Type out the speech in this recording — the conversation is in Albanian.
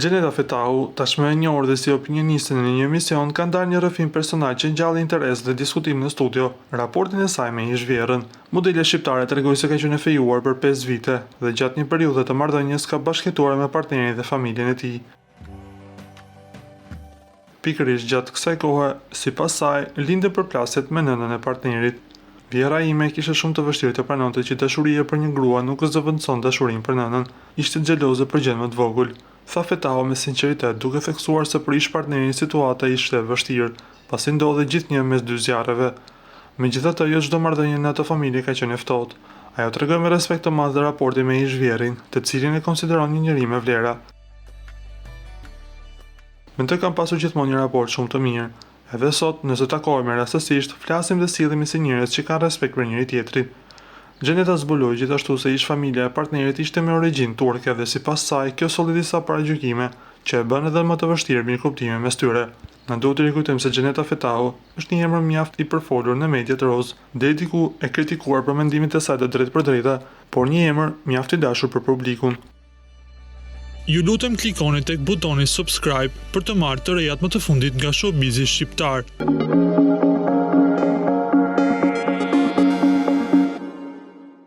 Gjeneta Fetahu, tashmë e njohur dhe si opinioniste në një emision, ka ndarë një rrëfim personal që ngjalli interes dhe diskutim në studio. Raportin e saj me një zhvjerrën. Modele shqiptare tregoi se ka qenë e fejuar për 5 vite dhe gjatë një periudhe të marrëdhënies ka bashkëjetuar me partnerin dhe familjen e tij. Pikërisht gjatë kësaj kohe, sipas saj, lindën përplasjet me nënën e partnerit. Vjera ime kishte shumë të vështirë të pranonte që dashuria për një grua nuk zëvendëson dashurinë për nënën. Ishte xheloze për gjë më të vogël. Tha Fetahu me sinqeritet, duke theksuar se për ish partnerin situata ishte e vështirë, pasi ndodhej gjithnjë mes dy zjarreve. Megjithatë, jo çdo marrëdhënie në atë familje ka qenë e ftohtë. Ajo tregoi me respekt të madh raportin me ish zhvjerrin, të cilin e konsideron një njerëz me vlera. Me të kam pasur gjithmonë një raport shumë të mirë. Edhe sot, nëse takohemi rastësisht, flasim dhe sillemi si njerëz që kanë respekt për njëri tjetrin. Gjeneta zbuloi gjithashtu se ish familja e partnerit ishte me origjinë turke dhe sipas saj kjo solli disa paragjykime që e bën edhe më të vështirë mirëkuptimin mes tyre. Na duhet të rikujtojmë se Gjeneta Fetahu është një emër mjaft i përfolur në mediat roz, deri diku e kritikuar për mendimin e saj të drejtë për drejta, por një emër mjaft i dashur për publikun. Ju lutem klikoni tek butoni subscribe për të marrë të rejat më të fundit nga showbizi shqiptar.